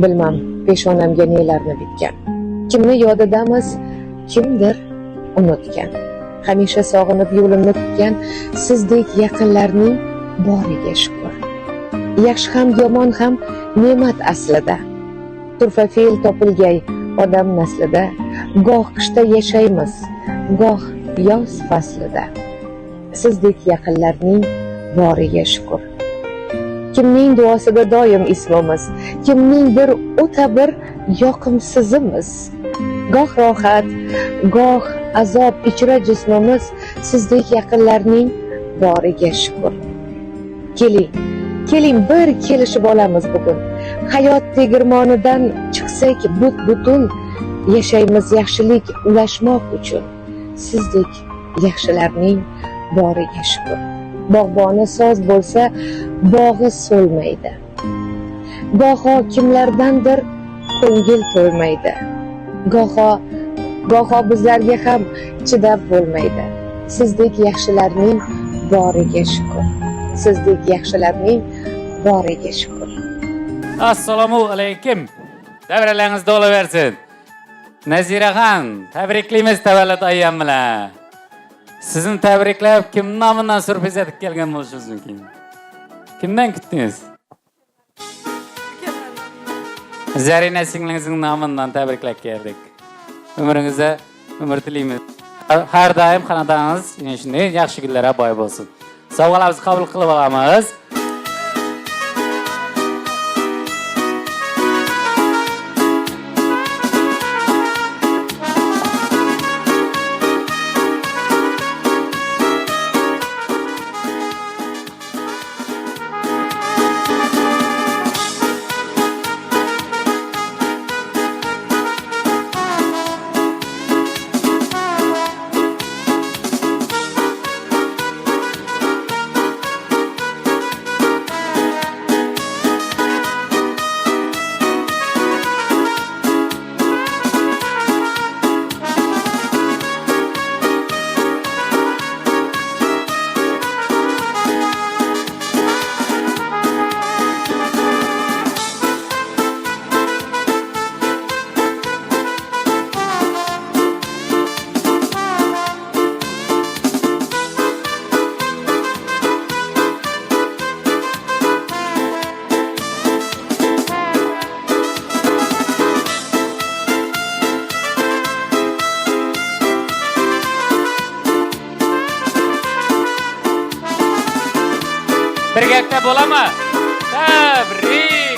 Bilmam, peshonamga nelarni bitgan. Kimni yodidamiz, kimdir unutgan. Hamisha sog'inib yo'limni tutgan sizdek yaqinlarning boriga shukr. Yaxshi ham yomon ham ne'mat aslida. Turfa fe'l topilgay odam naslida. Goh qishda yashaymiz, goh yoz faslida. Sizdek yaqinlarning boriga shukr. Kimning duosida doim ismimiz, kimningdir o'ta bir yoqimsizimiz. Goh rohat, goh azob ichra jismimiz, sizdek yaqinlarning boriga shukr. Keling bir kelishib olamiz bugun. Hayot tegirmonidan chiqsak but-butun, yashaymiz yaxshilik ulashmoq uchun. Sizdek yaxshilarning boriga shukr. Bog'boni soz bo'lsa, bog'i so'lmaydi. Goho kimlardandir ko'ngil to'lmaydi. Goho bizlarga ham chidab bo'lmaydi. Sizdek yaxshilarning boriga shukr. Sizdek yaxshilarning boriga shukr. Assalomu alaykum. Davralarınız bo'laversin. Naziraxon, tabriklaymiz tavallud ayyom bilan. Sizni tabriklab kim nomidan surpriz etib kelgan bo'lishingiz mumkin. Kimdan kutdingiz? Zarina singlingizni nomidan tabriklab keldik. Umringizda umr tilaymiz. Har doim xonadoningizz shunday yaxshi kunlarga boy bo'lsin. Sovg'alarimizni qabul qilib olamiz. Birgalikda bo'ladimi? Tabriklaymiz.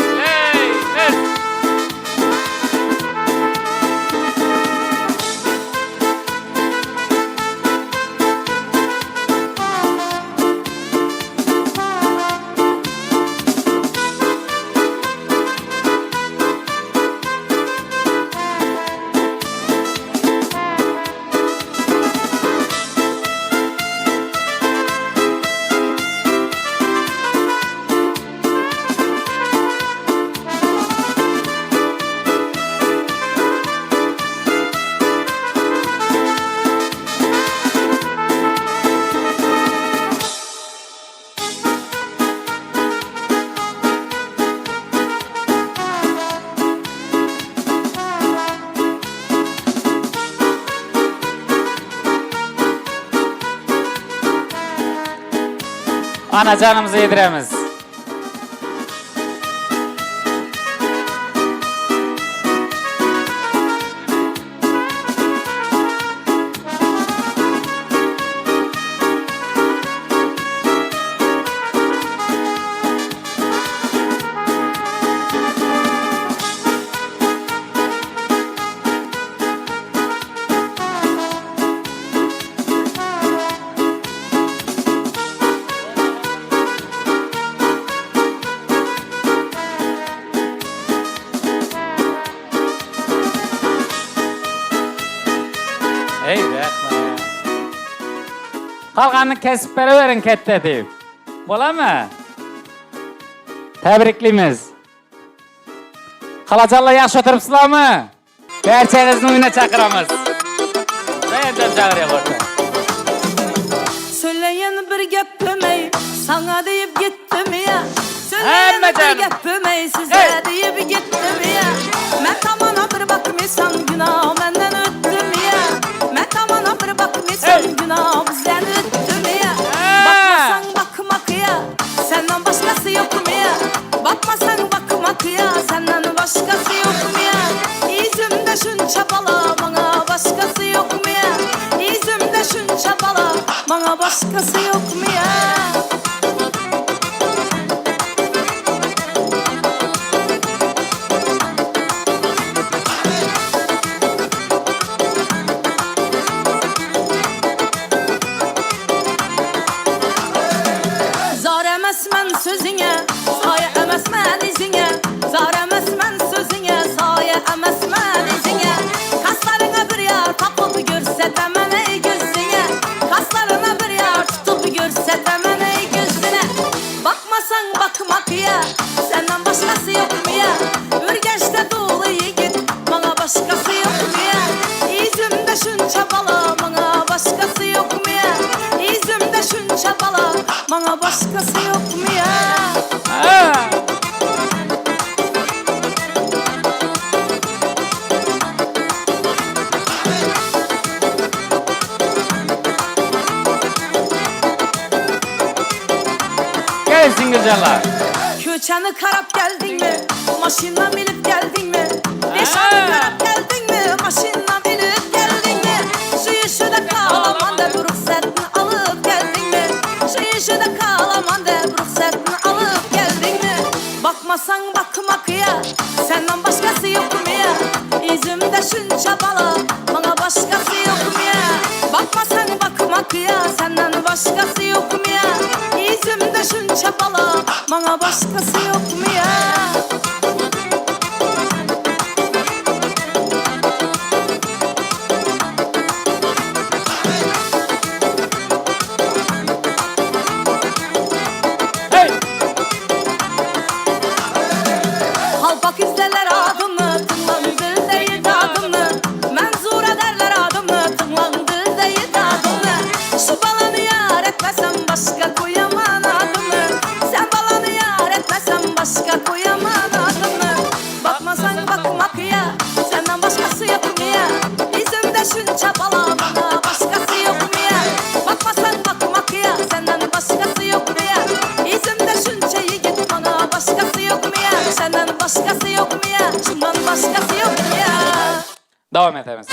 Anacanımızı yediremiz. Ey rahmat. Qalğanını kesib beraverin katta deb. Bo'ladimi? Tabriklaymiz. Xalajonlar yaxshi o'tiribsizlarmi? Barchangizni o'yinga chaqiramiz. Qayerdan chaqiryapti? Söyleyen bir gap demey, sana deyip gittim ya. Hamma canım. Gepmey size Hey. deyip gittim ya. Men tamana bir bakmıysam günah menden öttüm ya. Men tamana bir bakmıysam Hey. günah bizden öttüm ya. Ha. Bakmasan bakmak ya. Senden başkası yok mu ya? Bakmasan bakmak ya. Senden başkası yok mu ya? İzimde şunça bala bana başkası yok mu ya? İzimde şunça bala bana başkası yok mu ya? Zar emesmen sözüne, saye emesmen izine. Zar emesmen sözüne, saye emesmen izine. Kaslarına bir yer tapıp görsetemem ey gözüne. Kaslarına bir yer tutup görsetemem ey gözüne. Bakmasan bakmak ya, senden başkası yok mu ya? Ürgeçte dolu yiğit, bana başkası yok mu ya? İzimde şunça bala, bana başkası yok mu ya? İzimde şunça bala, bana başkası yok mu ya? Ha. Gelsin güzeller. Köçeni karap geldin mi? Maşinla binip geldin mi? Beşanı Ha. karap geldin mi? Maşinla binip geldin mi? Şu işe kalaman da bu ruhsatını alıp geldin mi? Şu işe kalaman da bu ruhsatını alıp geldin mi? Bakmasan bakmak ya, senden başkası yok mu ya? İzimde şunça bala, bana başkası yok mu ya? Bakmasan bakmak ya, senden başkası yok mu ya? İzimde şunça bala, bana başkası yok mu ya? Hey. Halpak izlerler adımı, tınlandı değil adımı. Menzur ederler adımı, tınlandı değil adımı. Şu balanı yar etmesem başka koyamam adımı. Sen balanı yar etmesem başka koyamam adımı. Bakmasan bakmak ya, senden başkası yok mu ya? İzimde şunça bala, bana başkası yok mu ya? Bakmasan bakmak ya, senden başkası yok mu ya? İzimde şunça yiğit, bana başkası yok mu ya? Senden başkası yok mu ya? Şundan başkası yok mu ya? Devam etemiz.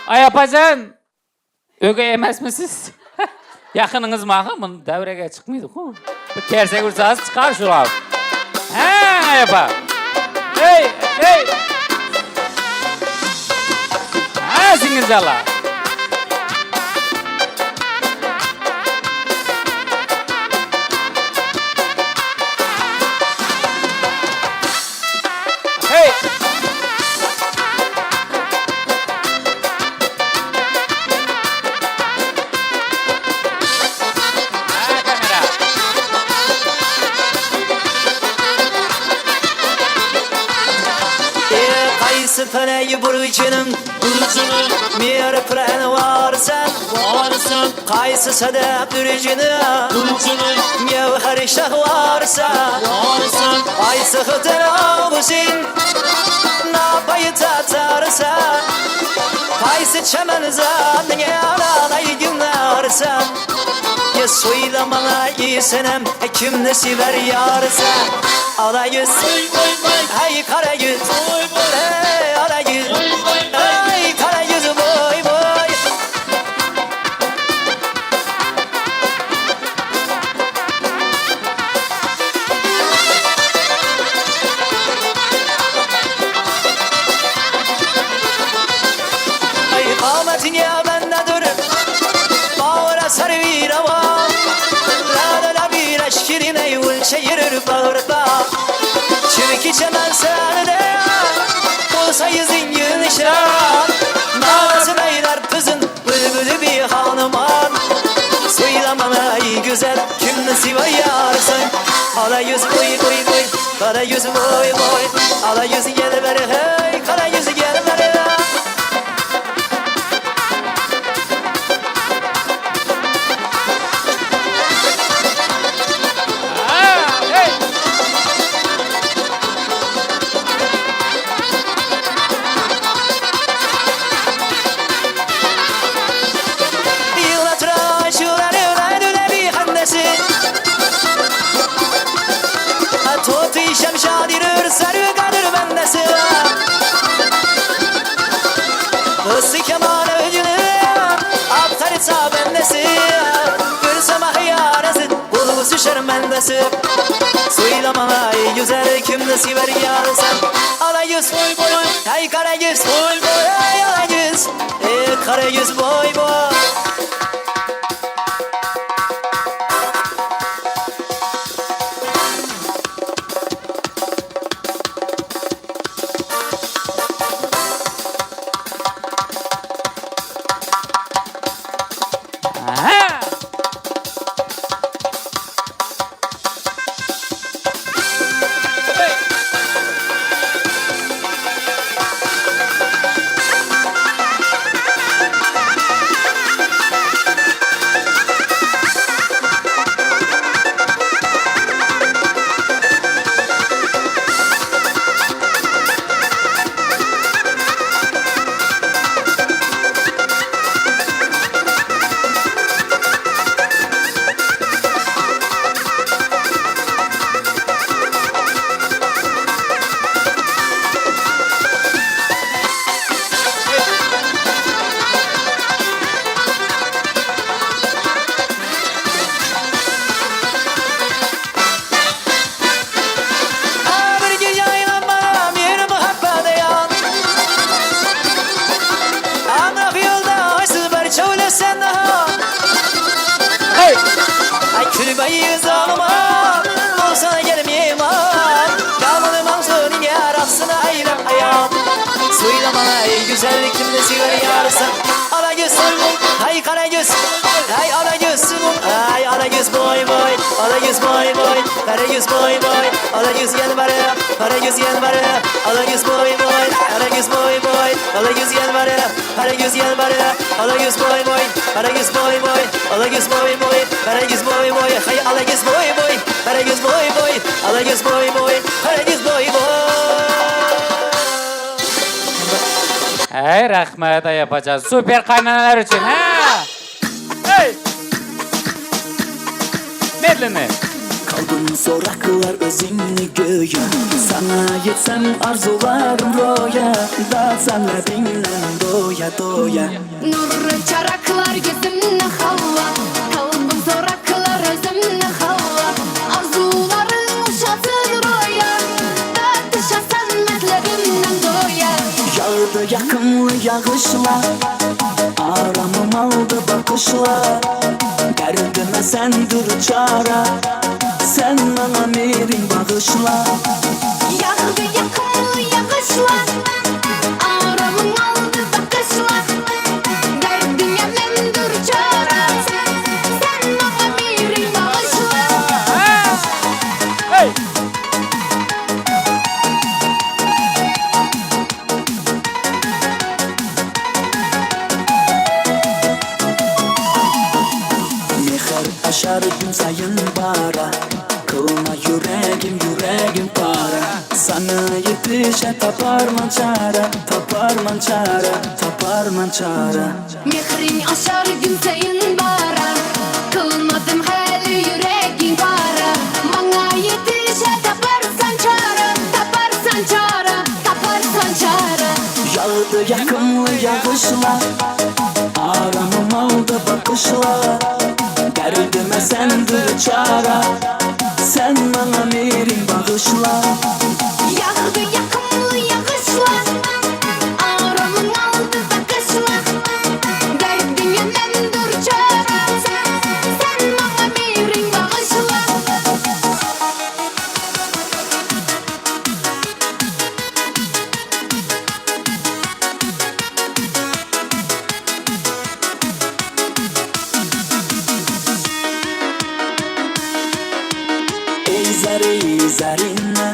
Ay apacan. Ögey emasmisiz? Yakınınız mı? Bunu devreye çıkmıyorduk. Bir kersek vursanız çıkar şu an. He ay apa. Hey hey. Ha singizala. Hey. Ha kamera. Qaysi panayi burujinin mer pran varsan qaysi sadaq durujini mevhar shah varsan qaysi xotin og'usin napayta tarsan qaysi chaman zatning alanay günarsan ya soylamana isenem kimni sever yarsan ala yüz hey kara yüz hey ala yüz hey kara yüz boy boy ay kamatin ya bende dur bağıra sarvira var la la bir aşkirine yul şehir bağırda çünkü çemen sende olsa yüzün yılışan nazı beyler kızın bülbülü bir hanıman söylemana iyi güzel kimle sivayarsın ala yüz boy boy boy kara yüz boy boy ala yüz gel ver hey kara yüz gel ver mendesi. Söyleme ey güzel kimde sever yarsan. Ala yüz boy boy, ay kara yüz boy boy, ay ala yüz, kara yüz boy boy. Aha! Kulübeyi zalıma olsana gelmeyeyim ağam. Kalmadı manzurun yarasına ayrım ayağım. Söyleme ey güzellik kimde sigar yarsan. Ala göz, hay kara göz, hay ala göz, hay ala göz boy boy, ala göz boy boy, kara göz boy boy, ala göz gel bana, kara göz gel bana, ala göz boy boy, kara göz boy boy, ala göz gel bana, kara göz gel bana, ala göz boy boy, kara göz boy boy, ala göz boy boy, kara göz boy boy, hay ala göz boy boy, kara göz boy boy, ala göz boy boy, kara göz boy boy. Hey rahmet yapacağız. Süper kaynanalar için. Ha! Hey! Medlini. Kaldım soraklar özünü göğe. Sana yetsem arzularım roya. Da sana dinlen doya doya. Nur çaraklar gözümne hava. Kalbim soraklar özümne hava. Arzularım uşatır roya. Da dışasan metlerimden doya. Yağdı yakınlı yağışlar. Aramım aldı bakışlar. Derdime sendir çare. Sen bana mirin bağışla. Yağdı yakınlı yağışlar. Aramın aldı bakışlar. Derdime mendur çare. Sen bana mirin bağışla. Hey! Mehir aşar gün sayın bara. Kılma yüreğim para. Sana yetişe taparman çare. Taparman çare, taparman çare. Mehrin aşar gümseyin bara. Kılmadım hali yüreğin bara. Bana yetişe taparsan çare. Taparsan çare, taparsan çare. Yağdı yakınlı yağışlar. Aramım aldı bakışlar. Derdime sendir çare. Sen bana mirin bağışla. Yağdı yakınlı yağışlar. Aramın aldı bakışlar. Derdine mendur çare. Sen bana mirin bağışla. Ey zari zarine.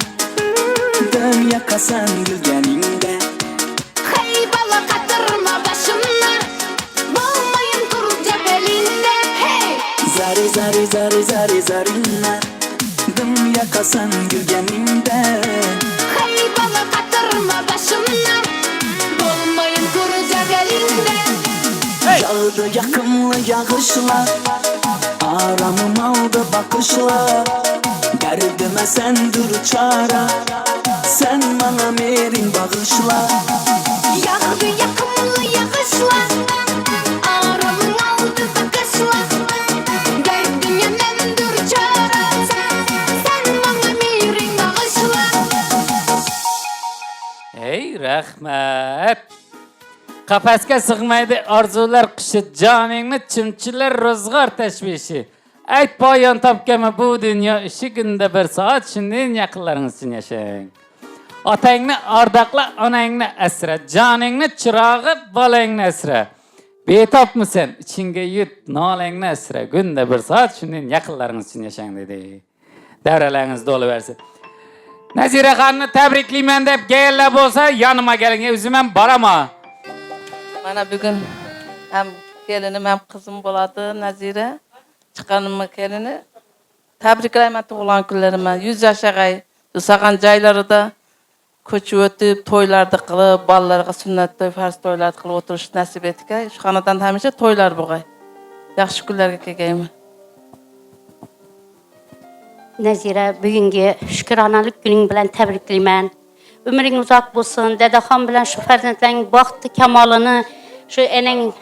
Dön yakasan gülgeninde. Hey bala katırma başımla. Boğmayın kurca belinde. Hey. Zari zarine. Dön yakasan gülgeninde. Hey bala katırma başımla. Boğmayın kurca belinde. Yağdı yakınlı yağışlar. Aramım aldı bakışlar. Derdime sendir çare. Sen bana mirin bağışla. Yağdı yakınlı yağışlar. Aramın aldı bakışlar. Derdine mendur çare. rahmat. Qafasga sig'maydi orzular qishi, joningni chimchilar ro'zg'or tashvishi. Ayt poyon topganmi bu dunyo ishi, kunda bir soat shunday yaqinlaringiz uchun yashang. Otangni ardaqla, onangni asra, joningni chirog'i bolangni asra. Betopmisan, ichingga yut, nolangni asra, kunda bir soat shunday yaqinlaringiz uchun yashang dedi. Davralaringiz bo'laversin. Nazira xonni tabriklayman deb kellar bo'lsa, yonima keling, o'zim ham boraman. Mana bugün hem gelinim hem kızım boladı Nazire. Çıkanımı kelini. Tebriklayman tuğulan günlerime. 100 yaşagay. Sagan jayları da köçüp ötüp, toylarda kılıp, ballarga sünnet toy, farz toylarda kılıp oturuş nasip ettik. Şu kanadan hemşe toylar buğay. Yaxşı günlerge kegeyim. Nazira, bugünkü şükranalik günün bilen tebriklayman. Ömrün uzak bolsun, dadaxon bilan şu farzandlarning baxtli kamolini şu ening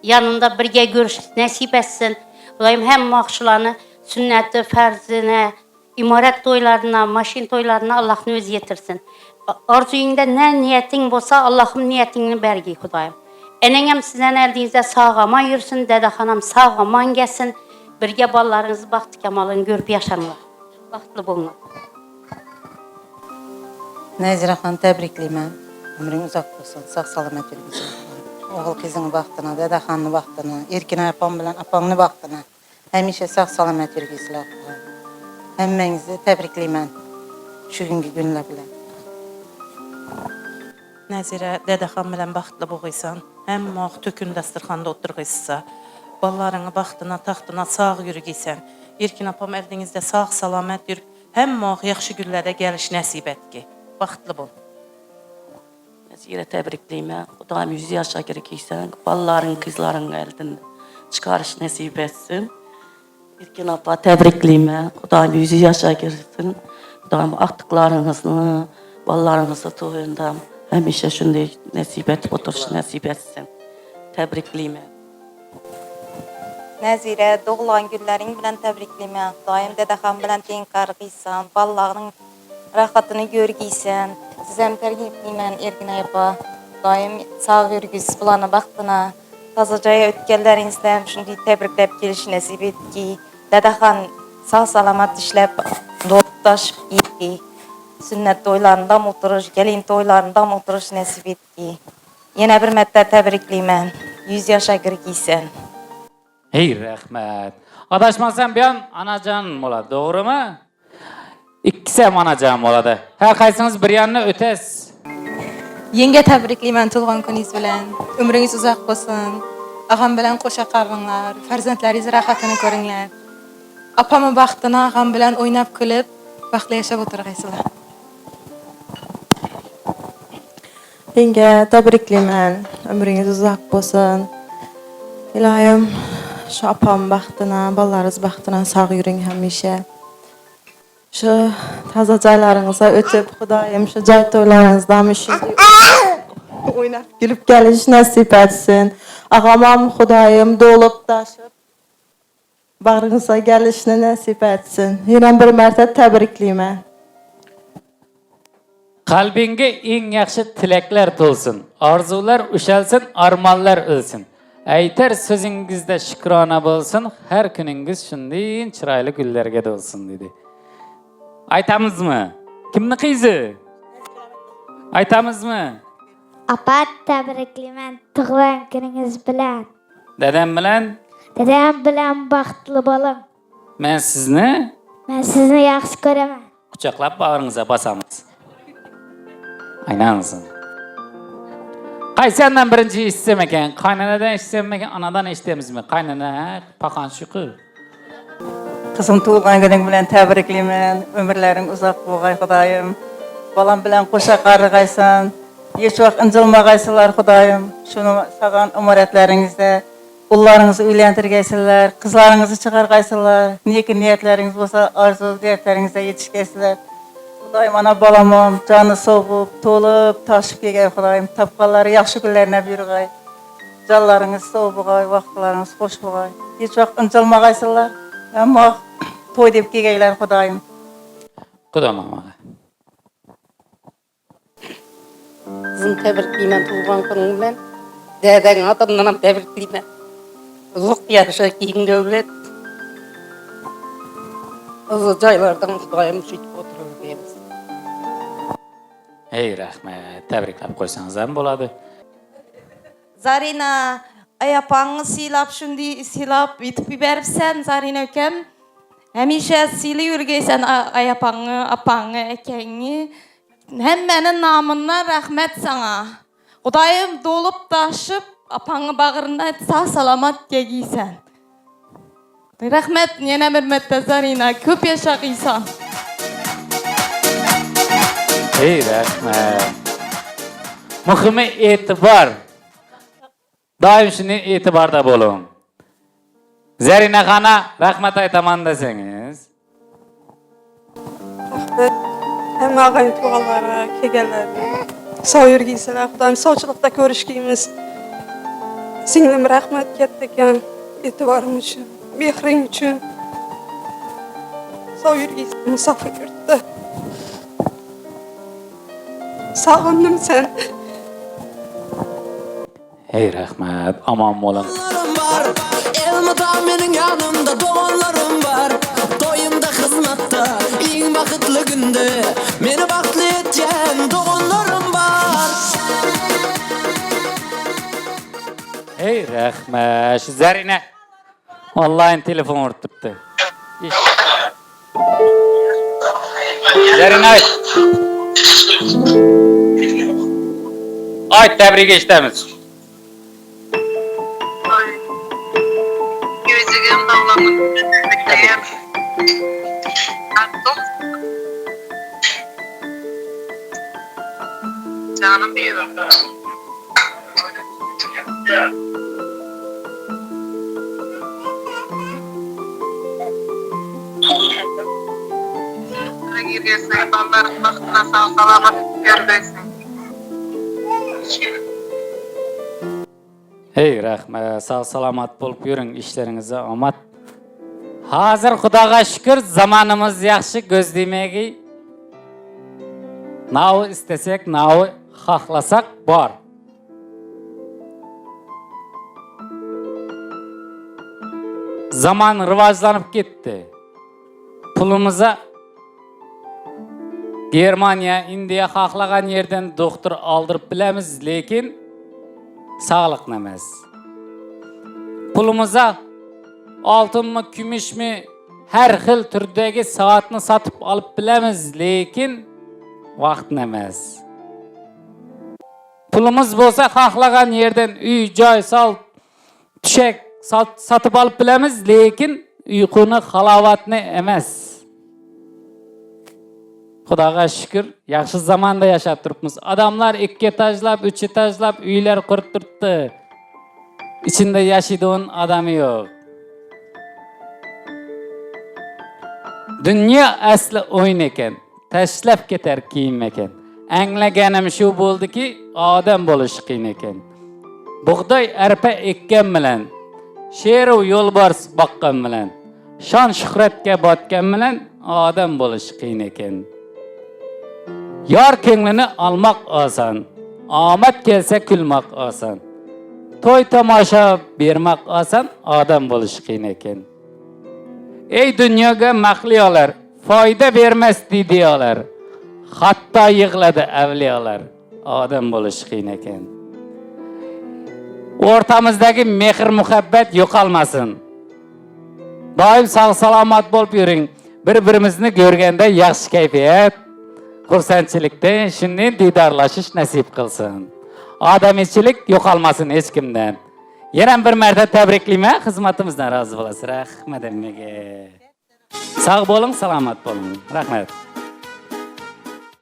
yanında birga ko'rish nasib etsin. Xudoyim hamma oqshularni sunnati, farzini, imorat to'ylarini, mashin to'ylarini Allohning o'zi yetirsin. Orzuyingda ne niyeting bo'lsa, Allohim niyetingni bergi Xudoyim. Enang ham sizdan oldingizda sog'-omon yursin, dadaxon ham sog'-omon gelsin. Birga bolalaringiz baxtli kamolini ko'rib yashanglar. Baxtli bo'linglar. Nazira xon tebrikleyman. Ömrün uzak olsun, sağ salamet yürgüsün. Oğul kızının vaxtına, dadaxanın vaxtına, Erkin apam bilen apamın vaxtına. Həmişə sağ salamet yürgüsülər. Həmmenizi tebrikleyman. Şu günkü günlər bilen. Nazira, dadaxan bilen vaxtlı boğuysan, həmmə oq tökün dasturxanda oturğuysa, ballarını vaxtına, taxtına sağ yürgüsən, Erkin apam eldinizdə sağ salamet yürg, həmmə oq yaxşı günlərə gəliş nəsib etki. Vaxtlı bol. Nazire tebrikleyme. Kudam 100 yaşa gerekiysen, balların, kızların eldin çıkarış nasip etsin. Erkin apa tebrikleyme. Kudam 100 yaşa girsin. Kudam aktıklarınızı, ballarınızı toyundan hemişe şunday nasip et, oturuş nasip etsin. Tebrikleyme. Nazira, doğulan günlerin bilen tebrikleyman. Daim dadaxan bilen tenkar qıysan, ballarının rahatını görgiysen. Sizem tergipleyman Erkin apa. Daim sağ yürgüs bulana vaxtına. Tazacaya ötkenlerinizden şunday tebriklep geliş nasip etki. Dadaxan sağ salamat işlep, doluptaşıp etki. Sünnet toylarında oturuş, gelin toylarında oturuş nasip etki. Yine bir mette tebrikleyman. 100 yaşa girgiysen. Hey rahmat. Adashmasam bir an anacan bo'ladi, to'g'rimi? İkisi ham anacan bo'ladi. Har qaysiniz bir yanni o'tasiz. Yenge tebrikleyman tug'ilgan kuningiz bilan. Ömrünüz uzak olsun. Ağam bilan qo'sha qarg'inglar, farzandlaringiz rohatini ko'ringlar. Apamın baxtına ağam bilan o'ynab kulib, baxtli yashab o'tirg'aysizlar. Yenge tebrikleyman. Ömrünüz uzak olsun. İlayim şu apam baxtına, balalarınız baxtına sağ yürüyün həmişə. Şu taza caylarınıza ötüp, Xudayım şu cay toylarınızdan müşüldü oynab gülüp geliş nasip etsin. Ağamam Xudayım dolup daşıp bağrınıza gelişini nasip etsin. Yine bir mərtə təbrikleyman. Qalbinga eng yaxshi tilaklar to'lsin, orzular ushalsin, armonlar o'lsin. Aytar so'zingizda shukrona bo'lsin, har kuningiz shunday chiroyli gullarga to'lsin dedi. Aytamizmi? Kimni qizi? Aytamizmi? Apa tebriklayman tug'ilgan kuningiz bilan. Dadam bilan? Dadam bilan baxtli bo'ling. Men sizni yaxshi ko'raman. quchoqlab bag'ringizga bosamiz. Aynansin. Qaysidan birinchi eshitsam ekan? Qaynanadan eshitsam ekan, anadan eshitamizmi? Qaynana, paqan shuqi. Kızım tuğulgan günün bilen tebrikleyman. Ömürlerin uzak bolğay Xudayım. Balam bilen qoşa qarğaysan. Hiç vaqt incilmağaysınlar Xudayım. Şunu sağan umaretlerinizde ullarınızı uylantirgaysinlar, kızlarınızı çıkargaysınlar. Niyeki niyetleriniz olsa arzu niyetlerinize yetişgaysinlar. Xudayım ana balamam canı soğup, tolup, taşıp kelgay Xudayım. Tapqanları yaxşı günlerine buyurgay. Canlarınız soğuğay, vaqtlarınız hoş bolğay. Hiç vaqt incilmağaysınlar. Ama toy dep kelgaylar Xudayım. Xudo mamaga. kızım təbrikliyəm tuğan günün bilen. Deden adamdan təbrikliyəm. Uzaq yaşa keyin dövlət. Azı caylardan Xudayım şükür oturur deyimiz. Ey rahmet, təbriklab qoysanız ham bo'ladi. Zarina, ayapağını silap şundi silap itip biberipsen Zarina ökem. Hemişe sili yürgeysen ayapağını, apağını, ekeni. Hemmenin namına rahmet sana. Xudayım dolup taşıp apağını bağrında sağ salamat gegiysen. Rahmet yine hürmetler Zarina, köp yaşakıysan. Ey rahmet. Muhimi e'tibor. Doim shuni e'tiborda bo'ling. Zarina xona rahmat aytaman desangiz. Rahmet. Hem ağayın tuğalara, kegelerine. Sağ yürgeyseler, Xudayım sağçılıkta görüşkeyimiz. Singlim rahmet kettiken, etibarım için, mehrin için. Sağ yürgeysen, musafir yurtta. Sağındım sen. Ey rahmet, aman bo'ling. var. Elmada mening yanımda doğanlarım var. Doyumda hizmette, en vakitli günde meni baxtli etken doğanlarım var. Ey rahmet, şu Zarina online telefon urtibdi. Zarina ayt. Ayt, tebrik eshitamiz. Gözüm dağlamın. Canım benim. Girgesin, balların baktığına sağ salamat gördüysün. Ey rahmet, sağ salamat bolup yuring, ishlaringizga omad. Hozir Xudoga shukr, zamonimiz yaxshi, ko'zdeymagi. Navi istasak, navi xohlasak bor. Zaman rivojlanib ketdi. Pulimizni Germaniya, Indiya xohlagan yerdan doktor oldirib bilamiz, lekin sağlık emas. Pulimizni oltinmi, kumushmi, har xil turdagi soatni sotib olib bilamiz, lekin vaqt emas. Pulimiz bo'lsa, xohlagan yerdan uy, joy, sol, tushak sotib olib bilamiz, lekin uyquni, halovatni emas. Xudoga shukr, yaxshi zamonda yashab turibmiz. Odamlar 2 etajlab, 3 etajlab uylar qurib turibdi. İçinde yashaydigan odami yo'q. Dünya asli o'yin ekan, tashlab ketar kiyim ekan. Anglaganim shu bo'ldiki, odam bo'lish qiyin ekan. Bug'doy arpa ekkan bilan, sheru yo'lbars boqqan bilan, shon shuhratga botgan bilan odam bo'lish qiyin ekan. Yor ko'nglini olmoq oson, omad kelsa kulmoq oson. To'y tomosha bermoq oson, odam bo'lish qiyin ekan. Ey dunyoga mahliyolar, foyda bermas didiyolar. Hatto yig'ladi avliyolar, odam bo'lish qiyin ekan. O'rtamizdagi mehr muhabbat yo'qolmasin. Doim sog' salomat bo'lib yuring. Bir-birimizni ko'rganda yaxshi kayfiyat, xursandchilikda shunday didorlashish nasib qilsin. Odamchilik yo'qolmasin hech kimdan. Yana bir marta tabriklayman, xizmatimizdan rozi bo'lasiz. Rahmat hammaga. Sog' bo'ling, salomat bo'ling. Rahmat.